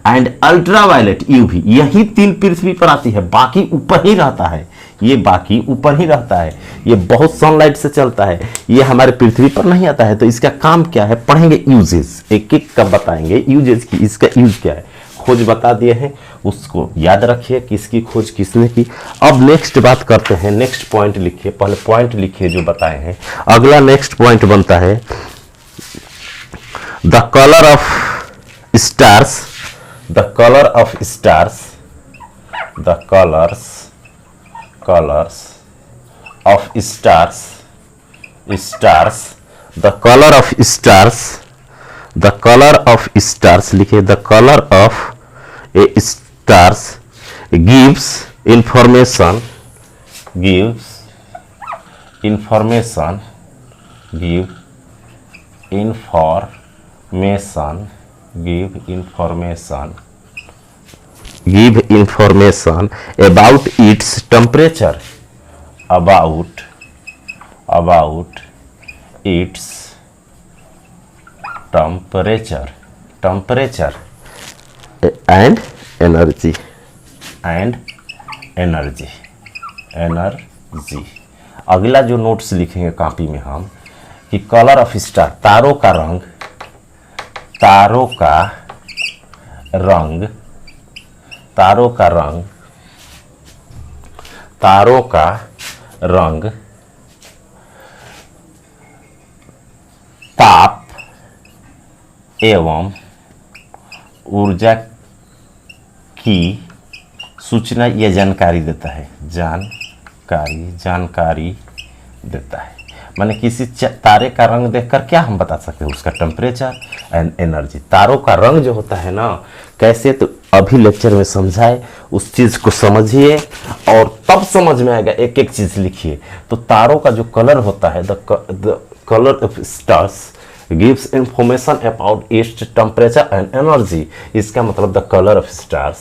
and ultra violet UV, यही 3 पृथ्वी पर आती है, बाकी ऊपर ही रहता है। ये बाकी ऊपर ही रहता है, ये बहुत सनलाइट से चलता है, ये हमारे पृथ्वी पर नहीं आता है। तो इसका काम क्या है पढ़ेंगे, यूजेस एक एक का बताएंगे, यूजेस की, इसका यूज क्या है, खोज बता दिए हैं, उसको याद रखिए किसकी खोज किसने की। अब नेक्स्ट बात करते हैं, नेक्स्ट पॉइंट लिखिए, पहले पॉइंट लिखिए जो बताए हैं। अगला नेक्स्ट पॉइंट बनता है the colour of stars, the colour of stars, the colours of stars, stars, the color of stars, the color of stars लिखे, the color of a stars gives information, gives information, give information, give information, give information about its temperature, about its temperature, temperature and energy, and energy, energy। अगला जो notes लिखेंगे copy में हम कि colour of star, तारों का रंग, तारों का रंग, तारों का रंग, तारों का रंग ताप एवं ऊर्जा की सूचना या जानकारी देता है, जानकारी देता है। माने किसी तारे का रंग देखकर क्या हम बता सकते हैं, उसका टेम्परेचर एंड एनर्जी। तारों का रंग जो होता है ना, कैसे, तो अभी लेक्चर में समझाए, उस चीज को समझिए और तब समझ में आएगा, एक एक चीज लिखिए। तो तारों का जो कलर होता है, the colour of stars gives information about its temperature and energy. इसका मतलब the colour of stars,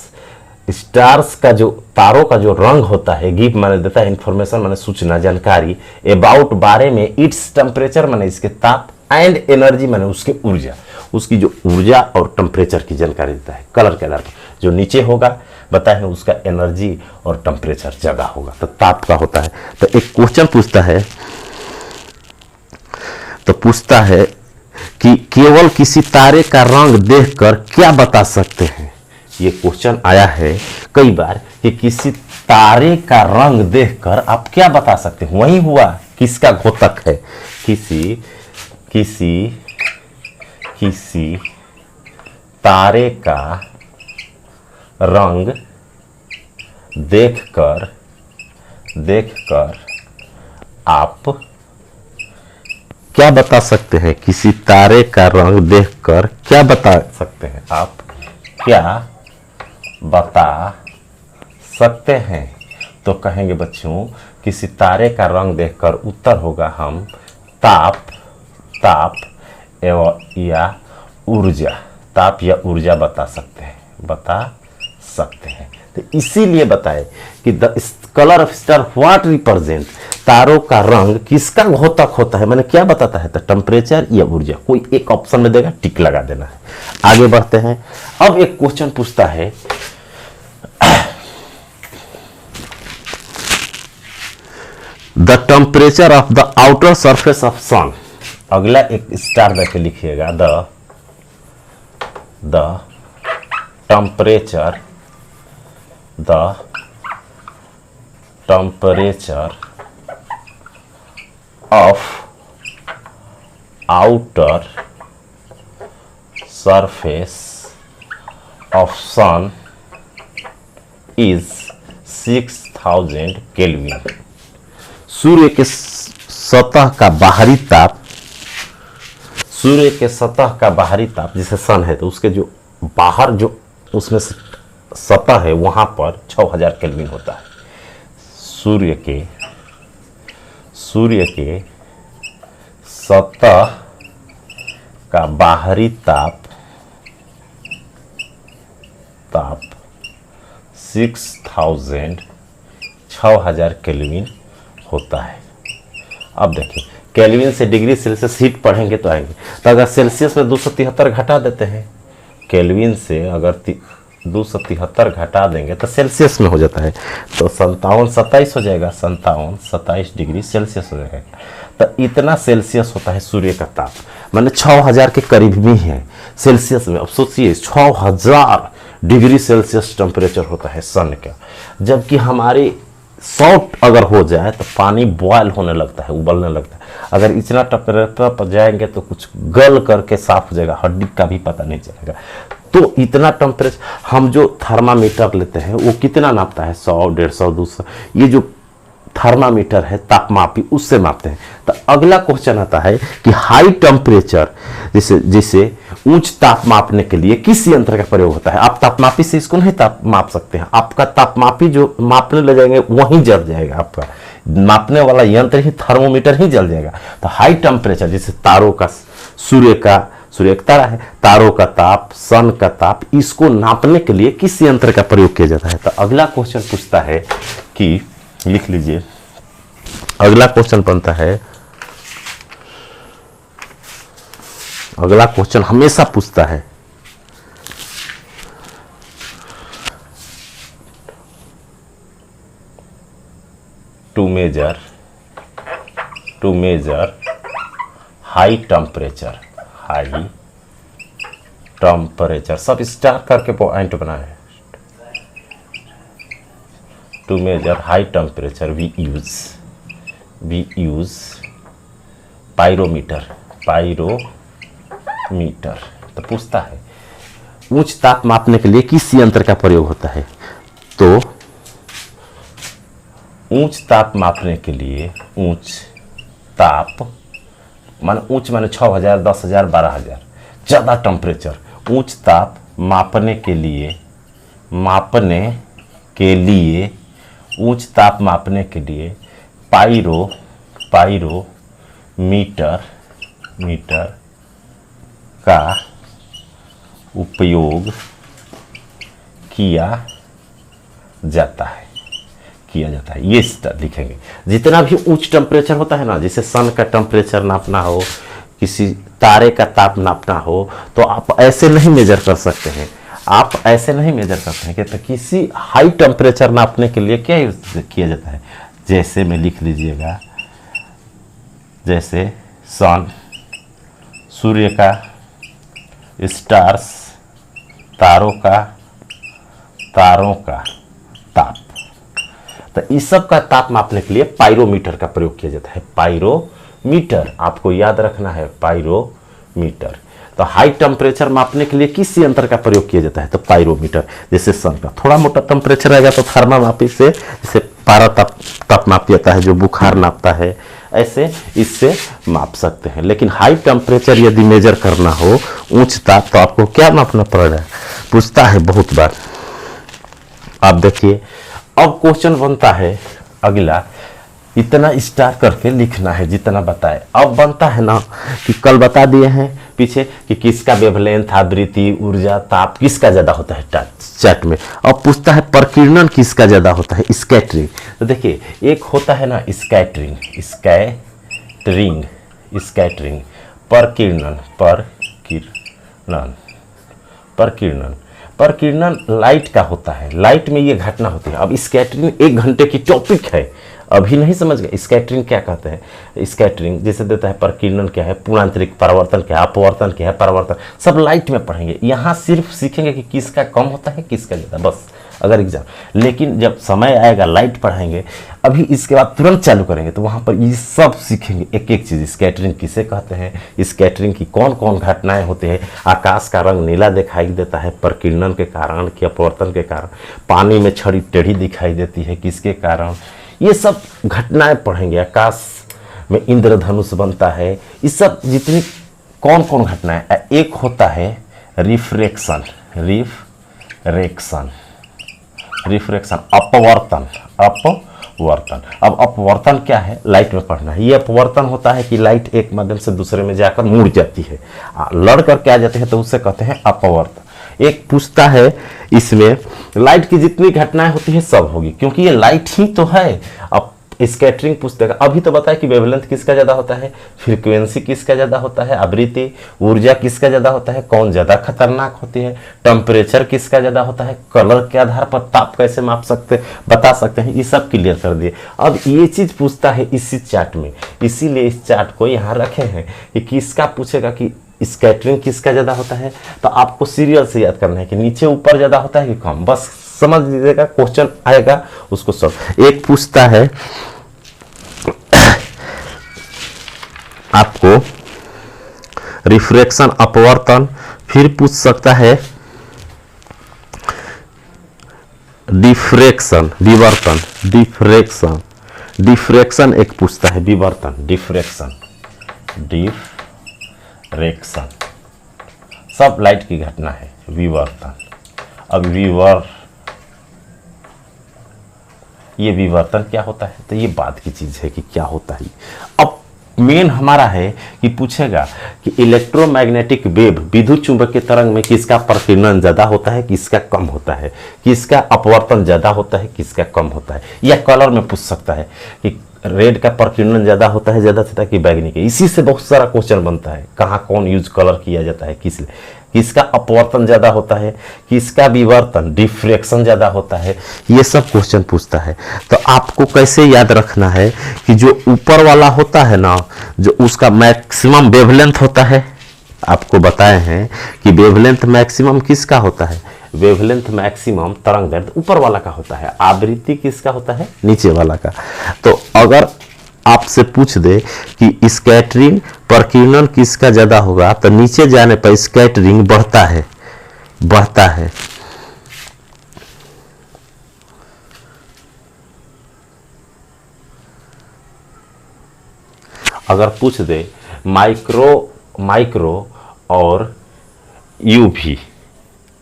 stars का जो, तारों का जो रंग होता है, गिव माने देता है, इंफॉर्मेशन माने सूचना, जानकारी, अबाउट बारे में, इट्स टेम्परेचर माने इसके ताप, एंड एनर्जी माने उसकी ऊर्जा, उसकी जो ऊर्जा और टेम्परेचर की जानकारी देता है कलर के आधार पर। जो नीचे होगा बताए हैं उसका एनर्जी और टेम्परेचर ज्यादा होगा, तो ताप का होता है। तो एक क्वेश्चन पूछता है कि केवल किसी तारे का रंग देखकर क्या बता सकते हैं। ये क्वेश्चन आया है कई बार कि किसी तारे का रंग देखकर आप क्या बता सकते हैं। वही हुआ, किसका घोतक है, किसी तारे का रंग देखकर आप क्या बता सकते हैं। किसी तारे का रंग देखकर क्या बता सकते हैं, आप क्या बता सकते हैं। तो कहेंगे बच्चों, किसी तारे का रंग देखकर उत्तर होगा हम ताप या ऊर्जा बता सकते हैं। तो इसीलिए बताए कि the colour of star what represent, तारों का रंग किसका घोतक होता है, मैंने क्या बताता है, तो टेम्परेचर या ऊर्जा। कोई एक ऑप्शन में देगा, टिक लगा देना है। आगे बढ़ते हैं। अब एक क्वेश्चन पूछता है, the temperature of the outer surface of sun. अगला एक स्टार देके लिखिएगा, the temperature of outer surface of sun is 6000 kelvin. सूर्य के सतह का बाहरी ताप, जैसे सन है तो उसके जो बाहर जो उसमें सतह है वहां पर 6000 केल्विन होता है। सूर्य के सतह का बाहरी ताप 6000 केल्विन होता है। अब देखिए, केल्विन से डिग्री सेल्सियस हीट पढ़ेंगे तो आएंगे। तो अगर सेल्सियस में 273 घटा देते हैं, केल्विन से अगर 273 घटा देंगे तो सेल्सियस में हो जाता है, तो 57 हो जाएगा, 27 डिग्री सेल्सियस हो जाएगा। तो इतना सेल्सियस होता है सूर्य का ताप, माने 6000 के करीब भी है सेल्सियस में। अब सोचिए 6000 डिग्री सेल्सियस टेम्परेचर होता है सन का, जबकि हमारे 100 अगर हो जाए तो पानी बॉयल होने लगता है, उबलने लगता है। अगर इतना टेम्परेचर पर जाएंगे तो कुछ गल करके साफ हो जाएगा, हड्डी का भी पता नहीं चलेगा। तो इतना टेम्परेचर, हम जो थर्मामीटर लेते हैं वो कितना नापता है, 100, 150, 200, ये जो थर्मामीटर है तापमापी, उससे मापते हैं। तो अगला क्वेश्चन आता है कि हाई टेम्परेचर, जैसे उच्च ताप मापने के लिए किस यंत्र का प्रयोग होता है। आप तापमापी से इसको नहीं माप सकते हैं, आपका तापमापी जो मापने ले जाएंगे वहीं जल जाएगा, आपका मापने वाला यंत्र ही, थर्मोमीटर ही जल जाएगा। तो हाई टेम्परेचर, जैसे तारों का, सूर्य एक तारा है, तारों का ताप, सन का ताप, इसको नापने के लिए किस यंत्र का प्रयोग किया जाता है। तो अगला क्वेश्चन पूछता है कि, लिख लीजिए, अगला क्वेश्चन बनता है, अगला क्वेश्चन हमेशा पूछता है, टू मेजर हाई टेम्परेचर, सब स्टार करके पॉइंट बनाए। To measure high temperature we use pyrometer. तो पूछता है उच्च ताप मापने के लिए किस यंत्र का प्रयोग होता है। तो उच्च ताप मापने के लिए, उच्च ताप, माने उच्च माने 6000, 10,000, 12,000, ज़्यादा टेम्परेचर, उच्च ताप मापने के लिए उच्च ताप मापने के लिए मीटर का उपयोग किया जाता है। ये लिखेंगे। जितना भी उच्च टेम्परेचर होता है ना, जैसे सन का टेम्परेचर नापना हो, किसी तारे का ताप नापना हो, तो आप ऐसे नहीं मेजर कर सकते हैं। कि तो किसी हाई टेम्परेचर नापने के लिए क्या यूज किया जाता है, जैसे में लिख लीजिएगा, जैसे सन, सूर्य का, स्टार्स, तारों का ताप। तो इस सब का ताप मापने के लिए पाइरोमीटर का प्रयोग किया जाता है। पाइरोमीटर आपको याद रखना है, पाइरोमीटर। तो हाई टेम्परेचर मापने के लिए किस यंत्र का प्रयोग किया जाता है, तो पाइरोमीटर। जैसे सन का थोड़ा मोटा टेम्परेचर रहेगा तो थर्मामापी से, जैसे पारा ताप माप जाता है, जो बुखार नापता है, ऐसे इससे माप सकते हैं। लेकिन हाई टेम्परेचर यदि मेजर करना हो, उच्च ताप, तो आपको क्या मापना पड़ेगा, पूछता है बहुत बार। आप देखिए, अब क्वेश्चन बनता है अगला, इतना स्टार करके लिखना है जितना बताए। अब बनता है ना कि कल बता दिए हैं पीछे कि किसका वेवलेंथ, आवृत्ति, ऊर्जा, ताप किसका ज्यादा होता है चैट में। अब पूछता है प्रकीर्णन किसका ज्यादा होता है, स्कैटरिंग। तो देखिए, एक होता है ना स्कैटरिंग, प्रकीर्णन लाइट का होता है, लाइट में ये घटना होती है। अब स्कैटरिंग 1 घंटे की टॉपिक है, अभी नहीं समझ गए स्कैटरिंग क्या कहते हैं। स्कैटरिंग जैसे देता है, प्रकीर्णन क्या है, पूर्णांतरिक परावर्तन क्या है, अपवर्तन क्या है, परावर्तन, सब लाइट में पढ़ेंगे। यहाँ सिर्फ सीखेंगे कि किसका कम होता है, किसका ज़्यादा, बस अगर एग्जाम। लेकिन जब समय आएगा लाइट पढ़ाएंगे, अभी इसके बाद तुरंत चालू करेंगे तो वहाँ पर ये सब सीखेंगे, एक एक चीज़। स्कैटरिंग किसे कहते हैं, स्कैटरिंग की कौन कौन घटनाएं होती है, आकाश का रंग नीला दिखाई देता है प्रकीर्णन के कारण कि अपवर्तन के कारण, पानी में छड़ी टेढ़ी दिखाई देती है किसके कारण, ये सब घटनाएं पढ़ेंगे। आकाश में इंद्रधनुष बनता है, ये सब जितनी कौन कौन घटनाएं। एक होता है रिफ्रैक्शन, अपवर्तन। अब अपवर्तन क्या है, लाइट में पढ़ना है। ये अपवर्तन होता है कि लाइट एक माध्यम से दूसरे में जाकर मुड़ जाती है, लड़ करके आ जाते हैं, तो उससे कहते हैं अपवर्तन। एक पूछता है इसमें, लाइट की जितनी घटनाएं होती है सब होगी, क्योंकि ये लाइट ही तो है। अब स्कैटरिंग पूछते हैं, अभी तो बताया कि वेवलेंथ किसका ज्यादा होता है, फ्रीक्वेंसी किसका ज्यादा होता है, आवृत्ति, ऊर्जा किसका ज्यादा होता है, कौन ज्यादा खतरनाक होती है, टेम्परेचर किसका ज्यादा होता है, कलर के आधार पर ताप कैसे माप सकते, बता सकते हैं, ये सब क्लियर कर दिए। अब ये चीज पूछता है इसी चार्ट में, इसीलिए इस चार्ट को यहाँ रखे हैं कि किसका पूछेगा कि स्कैटरिंग किसका ज्यादा होता है, तो आपको सीरियल से याद करना है कि नीचे ऊपर ज्यादा होता है कि कम, बस समझ लीजिएगा। क्वेश्चन आएगा उसको सब। एक पूछता है आपको रिफ्रैक्शन, अपवर्तन, फिर पूछ सकता है डिफ्रैक्शन, विवर्तन, डिफ्रैक्शन एक पूछता है, विवर्तन, डिफ्रैक्शन, सब लाइट की घटना है। विवर्तन, अब ये विवर्तन क्या होता है, तो ये बात की चीज है कि क्या होता है। अब मेन हमारा है कि पूछेगा कि इलेक्ट्रोमैग्नेटिक वेव, विद्युत चुंबकीय तरंग में किसका प्रकीर्णन ज्यादा होता है, किसका कम होता है, किसका अपवर्तन ज्यादा होता है, किसका कम होता है। या कलर में पूछ सकता है कि रेड का प्रकीर्णन ज्यादा होता है ज्यादा से कि बैगनी के। इसी से बहुत सारा क्वेश्चन बनता है, कहाँ कौन यूज कलर किया जाता है, किसका अपवर्तन ज्यादा होता है, किसका विवर्तन, डिफ्रैक्शन ज्यादा होता है, ये सब क्वेश्चन पूछता है। तो आपको कैसे याद रखना है कि जो ऊपर वाला होता है ना, जो उसका मैक्सिमम वेवलेंथ होता है, आपको बताए हैं कि वेवलेंथ मैक्सिमम किसका होता है, वेवलेंथ मैक्सिमम तरंग दैर्घ्य ऊपर वाला का होता है, आवृत्ति किसका होता है, नीचे वाला का। तो अगर आपसे पूछ दे कि स्कैटरिंग, प्रकीर्णन किसका ज्यादा होगा, तो नीचे जाने पर स्कैटरिंग बढ़ता है। अगर पूछ दे माइक्रो और यूवी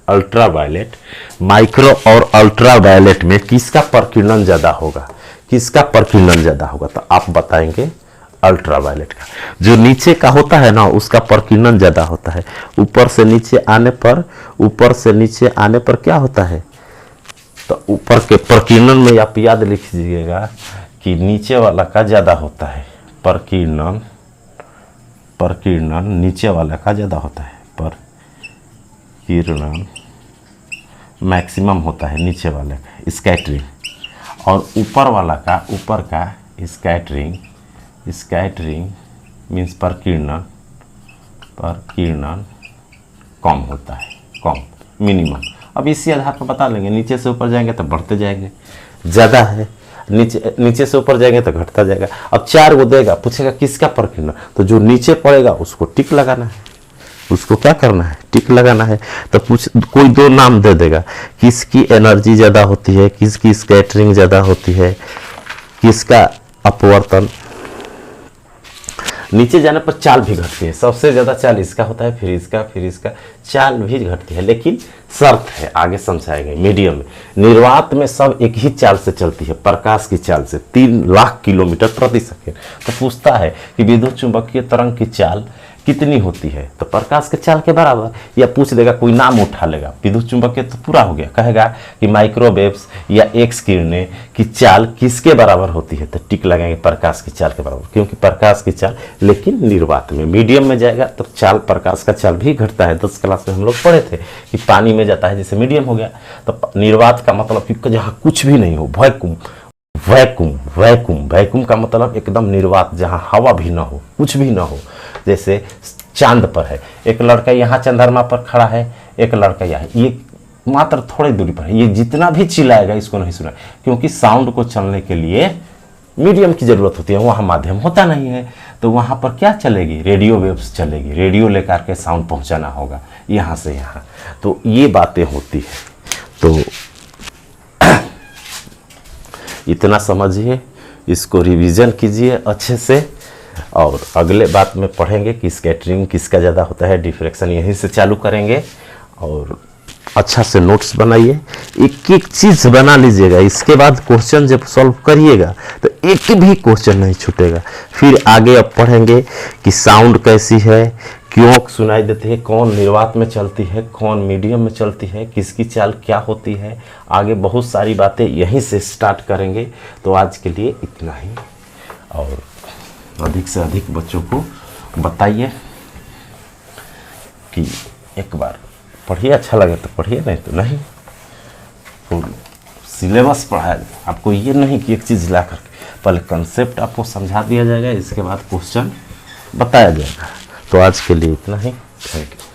अल्ट्रावायलेट, माइक्रो और अल्ट्रावायलेट में किसका प्रकीर्णन ज़्यादा होगा, किसका प्रकीर्णन ज़्यादा होगा, तो आप बताएंगे अल्ट्रावायलेट का। जो नीचे का होता है ना उसका प्रकीर्णन ज़्यादा होता है। ऊपर से नीचे आने पर क्या होता है, तो ऊपर के प्रकीर्णन में आप याद लिख दीजिएगा कि नीचे वाला का ज़्यादा होता है। प्रकीर्णन नीचे वाला का ज़्यादा होता है, प्रकीर्णन मैक्सिमम होता है नीचे वाले का, स्कैटरिंग, और ऊपर का स्कैटरिंग मीन्स प्रकीर्णन कम होता है, कम मिनिमम। अब इसी आधार पर बता लेंगे, नीचे से ऊपर जाएंगे तो बढ़ते जाएंगे, ज़्यादा है, नीचे से ऊपर जाएंगे तो घटता जाएगा। अब 4 को देगा, पूछेगा किसका प्रकीर्णन, तो जो नीचे पड़ेगा उसको टिक लगाना है, उसको क्या करना है, टिक लगाना है। तो कोई 2 नाम दे देगा, किसकी एनर्जी ज़्यादा होती है, किसकी स्कैटरिंग ज़्यादा होती है, किसका अपवर्तन। नीचे जाने पर चाल भी घटती है, सबसे ज़्यादा चाल इसका होता है, फिर इसका चाल भी घटती है, लेकिन शर्त है, आगे समझाएंगे। मीडियम में, निर्वात में सब एक ही चाल से चलती है, प्रकाश की चाल से 3 लाख किलोमीटर प्रति सेकेंड। तो पूछता है कि विद्युत चुंबकीय तरंग की चाल कितनी होती है, तो प्रकाश के चाल के बराबर, या पूछ देगा, कोई नाम उठा लेगा, विद्युत चुंबकीय तो पूरा हो गया, कहेगा कि माइक्रोवेव्स या एक्स किरणें की चाल किसके बराबर होती है, तो टिक लगाएंगे प्रकाश की चाल के बराबर, क्योंकि प्रकाश की चाल, लेकिन निर्वात में, मीडियम में जाएगा तो चाल, प्रकाश का चाल भी घटता है। 10 क्लास में हम लोग पढ़े थे कि पानी में जाता है जैसे मीडियम हो गया, तो निर्वात का मतलब कि जहाँ कुछ भी नहीं हो, वैक्यूम का मतलब एकदम निर्वात, जहाँ हवा भी ना हो, कुछ भी ना हो। जैसे चांद पर है, एक लड़का यहाँ चंद्रमा पर खड़ा है, एक लड़का यहाँ, ये मात्र थोड़ी दूरी पर है, ये जितना भी चिल्लाएगा इसको नहीं सुना, क्योंकि साउंड को चलने के लिए मीडियम की जरूरत होती है, वहाँ माध्यम होता नहीं है, तो वहाँ पर क्या चलेगी, रेडियो वेव्स चलेगी, रेडियो लेकर के साउंड पहुँचाना होगा यहाँ से यहाँ, तो ये बातें होती है। तो इतना समझिए, इसको रिवीजन कीजिए अच्छे से, और अगले बात में पढ़ेंगे कि स्कैटरिंग किसका ज़्यादा होता है, डिफ्रैक्शन यहीं से चालू करेंगे। और अच्छा से नोट्स बनाइए, एक एक चीज़ बना लीजिएगा, इसके बाद क्वेश्चन जब सॉल्व करिएगा तो एक भी क्वेश्चन नहीं छूटेगा। फिर आगे अब पढ़ेंगे कि साउंड कैसी है, क्यों सुनाई देती है, कौन निर्वात में चलती है, कौन मीडियम में चलती है, किसकी चाल क्या होती है, आगे बहुत सारी बातें यहीं से स्टार्ट करेंगे। तो आज के लिए इतना ही, और अधिक से अधिक बच्चों को बताइए कि एक बार पढ़िए, अच्छा लगे तो पढ़िए, नहीं तो नहीं। तो सिलेबस पढ़ाया जाए, आपको ये नहीं कि एक चीज़ ला करके, पहले कंसेप्ट आपको समझा दिया जाएगा, इसके बाद क्वेश्चन बताया जाएगा। तो आज के लिए इतना ही, थैंक यू।